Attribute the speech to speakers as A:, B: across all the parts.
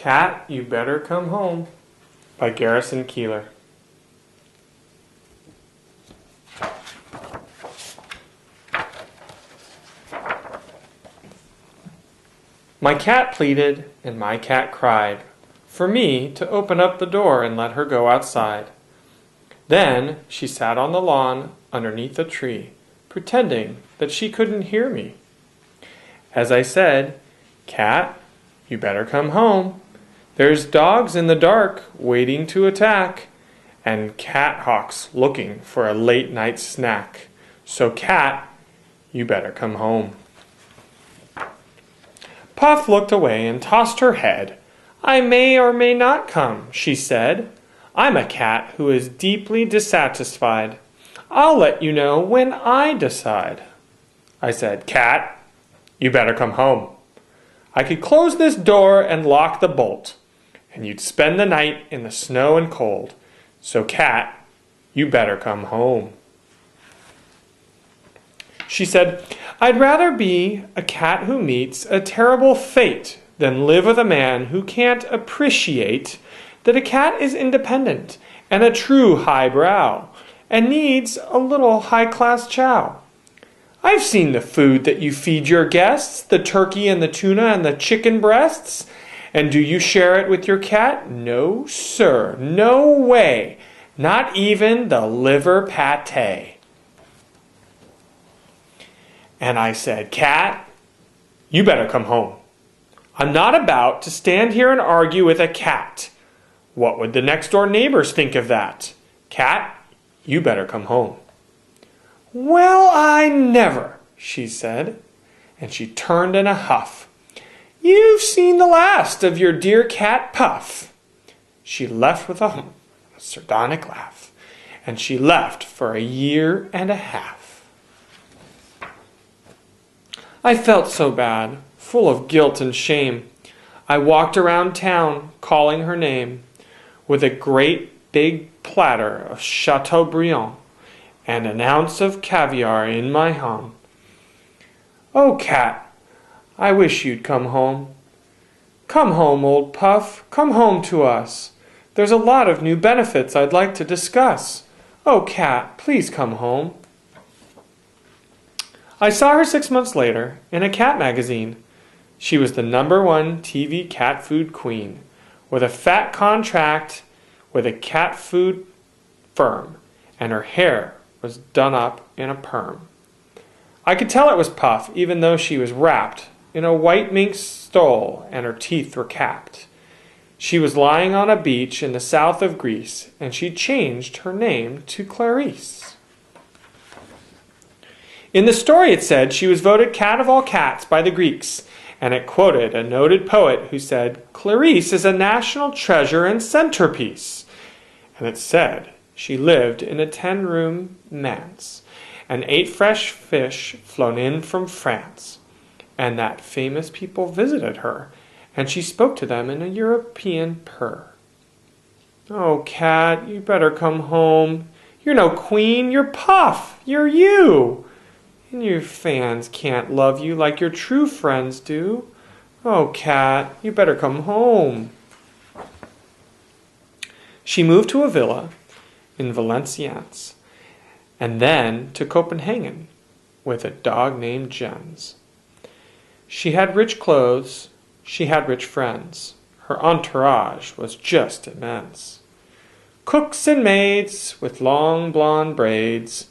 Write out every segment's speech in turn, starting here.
A: Cat, You Better Come Home by Garrison, Keillor. My cat pleaded and my cat cried for me to open up the door and let her go outside. Then she sat on the lawn underneath a tree, pretending that she couldn't hear me. As I said, "Cat, you better come home. There's dogs in the dark waiting to attack, and cat hawks looking for a late night snack. So cat, you better come home." Puff looked away and tossed her head. "I may or may not come," she said. "I'm a cat who is deeply dissatisfied. I'll let you know when I decide." I said, "Cat, you better come home. I could close this door and lock the bolt, and you'd spend the night in the snow and cold. So cat, you better come home." She said, "I'd rather be a cat who meets a terrible fate than live with a man who can't appreciate that a cat is independent and a true highbrow and needs a little high-class chow. I've seen the food that you feed your guests, the turkey and the tuna and the chicken breasts. And do you share it with your cat? No, sir, no way. Not even the liver pate." And I said, "Cat, you better come home. I'm not about to stand here and argue with a cat. What would the next door neighbors think of that? Cat, you better come home." "Well, I never," she said, and she turned in a huff. "You've seen the last of your dear cat Puff." She left with a sardonic laugh, and she left for a year and a half. I felt so bad, full of guilt and shame. I walked around town calling her name, with a great big platter of Chateaubriand and an ounce of caviar in my hand. "Oh, cat, I wish you'd come home. Come home, old Puff, come home to us. There's a lot of new benefits I'd like to discuss. Oh, cat, please come home." I saw her 6 months later in a cat magazine. She was the #1 TV cat food queen, with a fat contract with a cat food firm, and her hair was done up in a perm. I could tell it was Puff, even though she was wrapped in a white mink stole and her teeth were capped. She was lying on a beach in the south of Greece, and she changed her name to Clarice. In the story it said she was voted cat of all cats by the Greeks, and it quoted a noted poet who said, "Clarice is a national treasure and centerpiece." And it said she lived in a 10-room manse and ate fresh fish flown in from France, and that famous people visited her, and she spoke to them in a European purr. "Oh, cat, you better come home. You're no queen, you're Puff, you're you. And your fans can't love you like your true friends do. Oh, cat, you better come home." She moved to a villa in Valenciennes, and then to Copenhagen with a dog named Jens. She had rich clothes, she had rich friends. Her entourage was just immense. Cooks and maids with long blonde braids,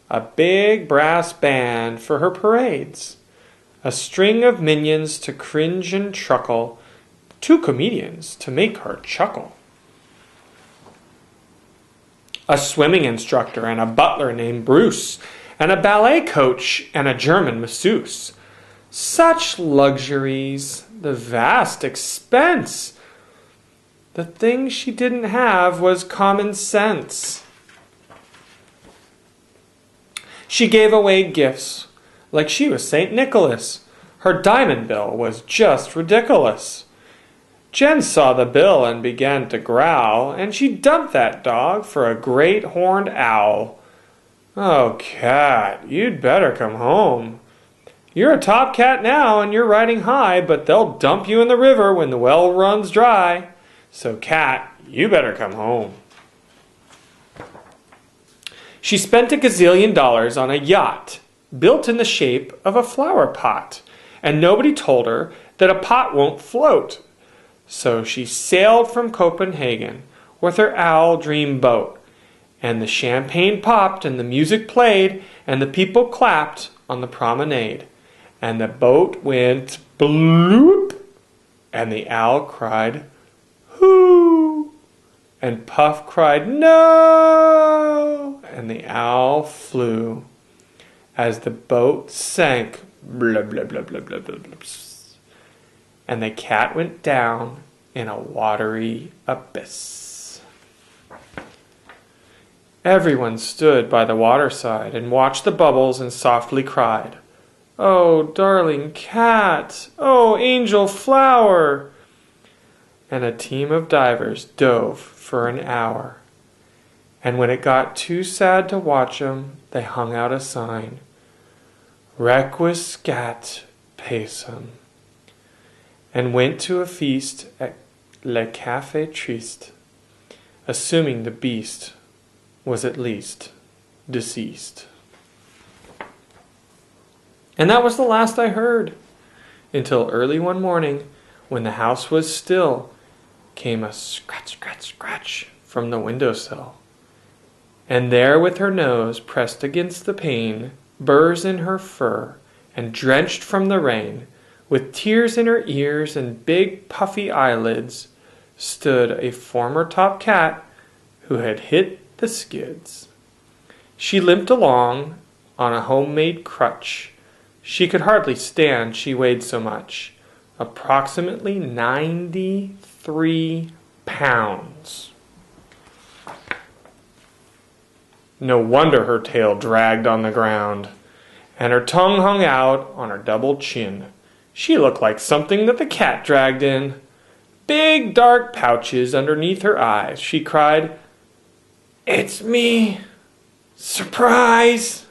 A: a big brass band for her parades, a string of minions to cringe and truckle, 2 comedians to make her chuckle, a swimming instructor and a butler named Bruce, and a ballet coach and a German masseuse. Such luxuries, the vast expense. The thing she didn't have was common sense. She gave away gifts like she was St. Nicholas. Her diamond bill was just ridiculous. Jen saw the bill and began to growl, and she dumped that dog for a great horned owl. "Oh, cat, you'd better come home. You're a top cat now and you're riding high, but they'll dump you in the river when the well runs dry. So, cat, you better come home. She spent $1 gazillion on a yacht built in the shape of a flower pot, and nobody told her that a pot won't float. So she sailed from Copenhagen with her owl dream boat, and the champagne popped and the music played and the people clapped on the promenade, and the boat went bloop, and the owl cried hoo, and Puff cried no, and the owl flew as the boat sank, blah, blah, blah, blah, blah, blah, blah, and the cat went down in a watery abyss. Everyone stood by the waterside and watched the bubbles and softly cried, "Oh, darling cat! Oh, angel flower!" And a team of divers dove for an hour. And when it got too sad to watch 'em, they hung out a sign, "Requiescat pacem," and went to a feast at Le Café Triste, assuming the beast was at least deceased. And that was the last I heard, until early one morning, when the house was still, came a scratch, scratch, scratch from the windowsill. And there with her nose pressed against the pane, burrs in her fur, and drenched from the rain, with tears in her ears and big puffy eyelids, stood a former top cat who had hit the skids. She limped along on a homemade crutch. She could hardly stand, she weighed so much. Approximately 93 pounds. No wonder her tail dragged on the ground, and her tongue hung out on her double chin. She looked like something that the cat dragged in. Big dark pouches underneath her eyes. She cried, "It's me! Surprise!"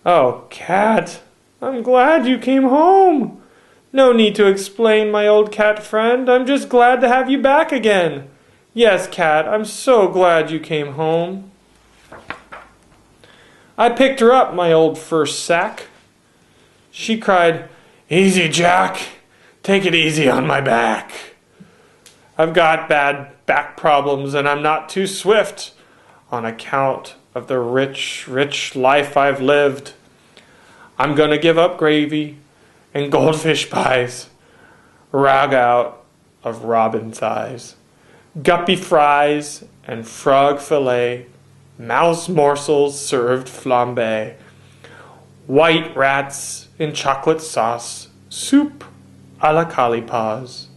A: "Oh, cat, I'm glad you came home. No need to explain, my old cat friend. I'm just glad to have you back again. Yes, cat, I'm so glad you came home." I picked her up, my old first sack. She cried, "Easy, Jack. Take it easy on my back. I've got bad back problems and I'm not too swift on account of the rich, rich life I've lived. I'm going to give up gravy and goldfish pies, ragout of robin thighs, guppy fries and frog fillet, mouse morsels served flambé, white rats in chocolate sauce, soup a la Calipas,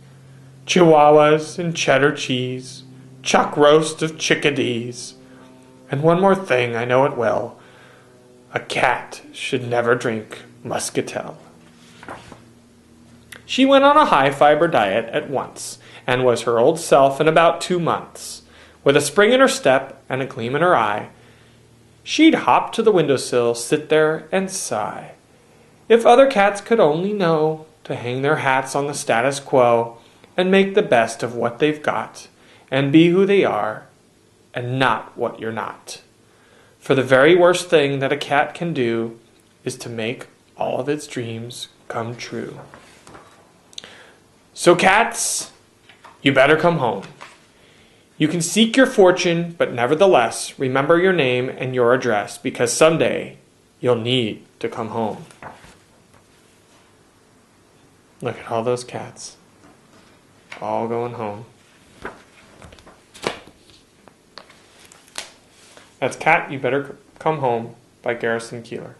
A: chihuahuas in cheddar cheese, chuck roast of chickadees. And one more thing, I know it well, a cat should never drink muscatel." She went on a high-fiber diet at once, and was her old self in about 2 months. With a spring in her step and a gleam in her eye, she'd hop to the windowsill, sit there, and sigh. If other cats could only know to hang their hats on the status quo and make the best of what they've got, and be who they are, and not what you're not. For the very worst thing that a cat can do is to make all of its dreams come true. So cats, you better come home. You can seek your fortune, but nevertheless, remember your name and your address, because someday you'll need to come home. Look at all those cats, all going home. That's Cat, You Better Come Home by Garrison, Keillor.